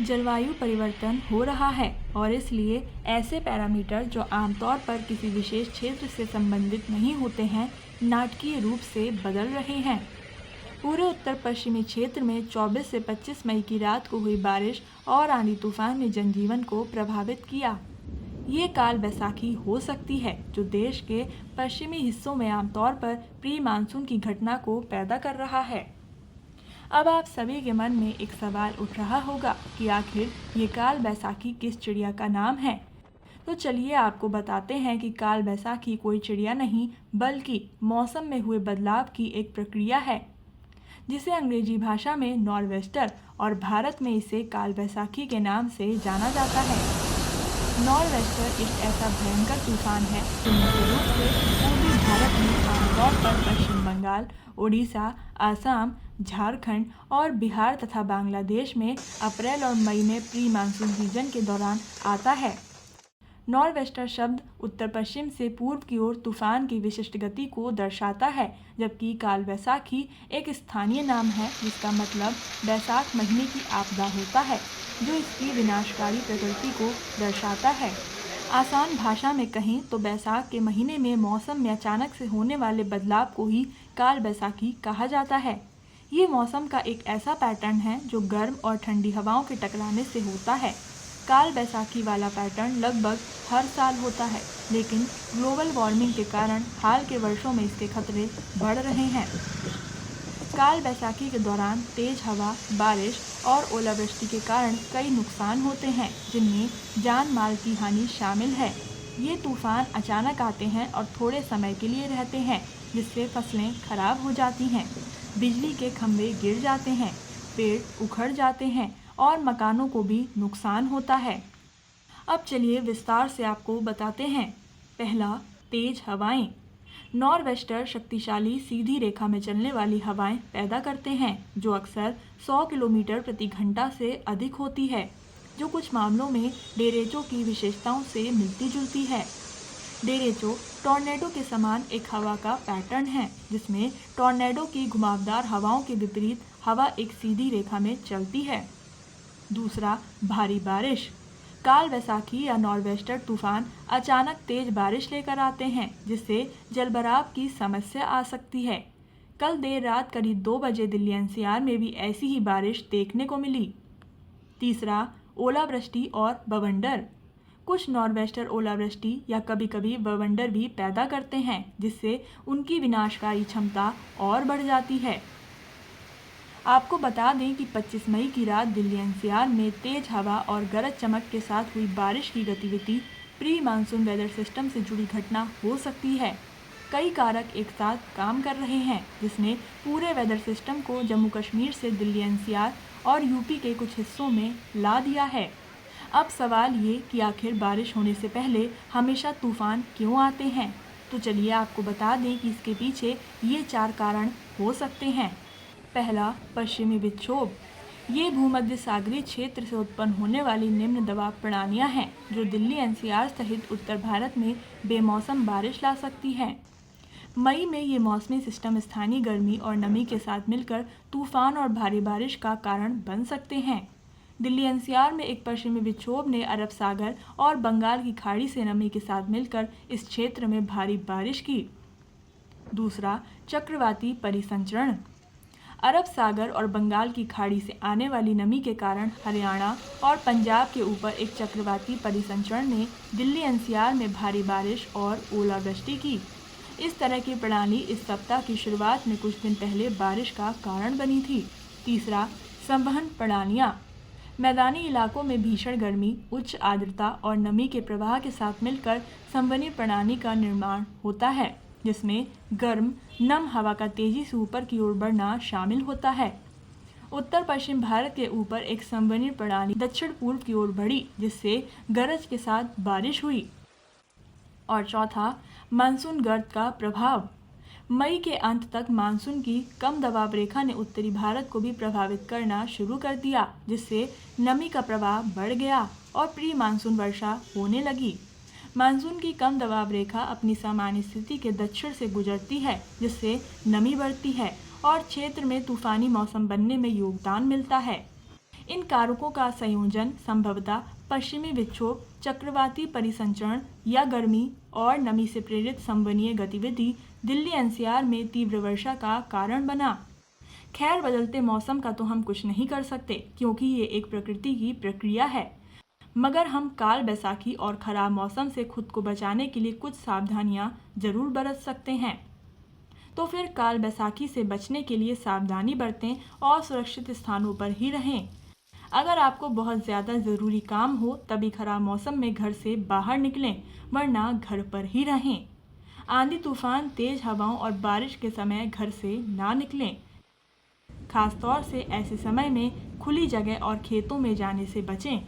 जलवायु परिवर्तन हो रहा है और इसलिए ऐसे पैरामीटर जो आमतौर पर किसी विशेष क्षेत्र से संबंधित नहीं होते हैं, नाटकीय रूप से बदल रहे हैं। पूरे उत्तर पश्चिमी क्षेत्र में 24 से 25 मई की रात को हुई बारिश और आंधी तूफान ने जनजीवन को प्रभावित किया। ये काल बैसाखी हो सकती है जो देश के पश्चिमी हिस्सों में आमतौर पर प्री मानसून की घटना को पैदा कर रहा है। अब आप सभी के मन में एक सवाल उठ रहा होगा कि आखिर ये काल बैसाखी किस चिड़िया का नाम है। तो चलिए आपको बताते हैं कि काल बैसाखी कोई चिड़िया नहीं बल्कि मौसम में हुए बदलाव की एक प्रक्रिया है, जिसे अंग्रेजी भाषा में नॉर्वेस्टर और भारत में इसे काल बैसाखी के नाम से जाना जाता है। नॉर्वेस्टर एक ऐसा भयंकर तूफान है जो मुख्य रूप से पूर्वी भारत में आमतौर पर पश्चिम बंगाल, उड़ीसा, असम, झारखंड और बिहार तथा बांग्लादेश में अप्रैल और मई में प्री मानसून सीजन के दौरान आता है। नॉर्वेस्टर शब्द उत्तर पश्चिम से पूर्व की ओर तूफान की विशिष्ट गति को दर्शाता है, जबकि काल बैसाखी एक स्थानीय नाम है जिसका मतलब बैसाख महीने की आपदा होता है, जो इसकी विनाशकारी प्रकृति को दर्शाता है। आसान भाषा में कहें तो बैसाख के महीने में मौसम में अचानक से होने वाले बदलाव को ही काल बैसाखी कहा जाता है। ये मौसम का एक ऐसा पैटर्न है जो गर्म और ठंडी हवाओं के टकराने से होता है। काल बैसाखी वाला पैटर्न लगभग हर साल होता है, लेकिन ग्लोबल वार्मिंग के कारण हाल के वर्षों में इसके खतरे बढ़ रहे हैं। काल बैसाखी के दौरान तेज हवा, बारिश और ओलावृष्टि के कारण कई नुकसान होते हैं, जिनमें जान माल की हानि शामिल है। ये तूफान अचानक आते हैं और थोड़े समय के लिए रहते हैं, जिससे फसलें खराब हो जाती हैं, बिजली के खंभे गिर जाते हैं, पेड़ उखड़ जाते हैं और मकानों को भी नुकसान होता है। अब चलिए विस्तार से आपको बताते हैं। पहला, तेज हवाएं। नॉर्वेस्टर शक्तिशाली सीधी रेखा में चलने वाली हवाएं पैदा करते हैं, जो अक्सर 100 किलोमीटर प्रति घंटा से अधिक होती है, जो कुछ मामलों में डेरेचो की विशेषताओं से मिलती जुलती है। डेरेचो टॉर्नेडो के समान एक हवा का पैटर्न है, जिसमें टॉर्नेडो की घुमावदार हवाओं के विपरीत हवा एक सीधी रेखा में चलती है। दूसरा, भारी बारिश। काल बैसाखी या नॉर्वेस्टर तूफान अचानक तेज बारिश लेकर आते हैं, जिससे जलभराव की समस्या आ सकती है। कल देर रात करीब 2 बजे दिल्ली एनसीआर में भी ऐसी ही बारिश देखने को मिली। तीसरा, ओलावृष्टि और बवंडर। कुछ नॉर्वेस्टर ओलावृष्टि या कभी कभी बवंडर भी पैदा करते हैं, जिससे उनकी विनाशकारी क्षमता और बढ़ जाती है। आपको बता दें कि 25 मई की रात दिल्ली एनसीआर में तेज हवा और गरज चमक के साथ हुई बारिश की गतिविधि प्री मानसून वेदर सिस्टम से जुड़ी घटना हो सकती है। कई कारक एक साथ काम कर रहे हैं, जिसने पूरे वेदर सिस्टम को जम्मू कश्मीर से दिल्ली एनसीआर और यूपी के कुछ हिस्सों में ला दिया है। अब सवाल ये कि आखिर बारिश होने से पहले हमेशा तूफान क्यों आते हैं? तो चलिए आपको बता दें कि इसके पीछे ये 4 कारण हो सकते हैं। पहला, पश्चिमी विक्षोभ। ये भूमध्य सागरीय क्षेत्र से उत्पन्न होने वाली निम्न दबाव प्रणालियाँ हैं, जो दिल्ली एनसीआर सहित उत्तर भारत में बेमौसम बारिश ला सकती हैं। मई में ये मौसमी सिस्टम स्थानीय गर्मी और नमी के साथ मिलकर तूफान और भारी बारिश का कारण बन सकते हैं। दिल्ली एनसीआर में एक पश्चिमी विक्षोभ ने अरब सागर और बंगाल की खाड़ी से नमी के साथ मिलकर इस क्षेत्र में भारी बारिश की। दूसरा, चक्रवाती परिसंचरण। अरब सागर और बंगाल की खाड़ी से आने वाली नमी के कारण हरियाणा और पंजाब के ऊपर एक चक्रवाती परिसंचरण ने दिल्ली एनसीआर में भारी बारिश और ओलावृष्टि की। इस तरह की प्रणाली इस सप्ताह की शुरुआत में कुछ दिन पहले बारिश का कारण बनी थी। तीसरा, संवहन प्रणालियाँ। मैदानी इलाकों में भीषण गर्मी, उच्च आर्द्रता और नमी के प्रवाह के साथ मिलकर संवहनी प्रणाली का निर्माण होता है, जिसमें गर्म नम हवा का तेजी से ऊपर की ओर बढ़ना शामिल होता है। उत्तर पश्चिम भारत के ऊपर एक संवहनी प्रणाली दक्षिण पूर्व की ओर बढ़ी, जिससे गरज के साथ बारिश हुई। और चौथा, मानसून गर्त का प्रभाव। मई के अंत तक मानसून की कम दबाव रेखा ने उत्तरी भारत को भी प्रभावित करना शुरू कर दिया, जिससे नमी का प्रभाव बढ़ गया और प्री मानसून वर्षा होने लगी। मानसून की कम दबाव रेखा अपनी सामान्य स्थिति के दक्षिण से गुजरती है, जिससे नमी बढ़ती है और क्षेत्र में तूफानी मौसम बनने में योगदान मिलता है। इन कारकों का संयोजन संभवतः पश्चिमी विक्षोभ, चक्रवाती परिसंचरण या गर्मी और नमी से प्रेरित संवहनीय गतिविधि दिल्ली एनसीआर में तीव्र वर्षा का कारण बना। खैर, बदलते मौसम का तो हम कुछ नहीं कर सकते क्योंकि ये एक प्रकृति की प्रक्रिया है, मगर हम काल बैसाखी और खराब मौसम से खुद को बचाने के लिए कुछ सावधानियां जरूर बरत सकते हैं। तो फिर काल बैसाखी से बचने के लिए सावधानी बरतें और सुरक्षित स्थानों पर ही रहें। अगर आपको बहुत ज़्यादा ज़रूरी काम हो तभी खराब मौसम में घर से बाहर निकलें, वरना घर पर ही रहें। आंधी तूफान, तेज हवाओं और बारिश के समय घर से ना निकलें। खासतौर से ऐसे समय में खुली जगह और खेतों में जाने से बचें।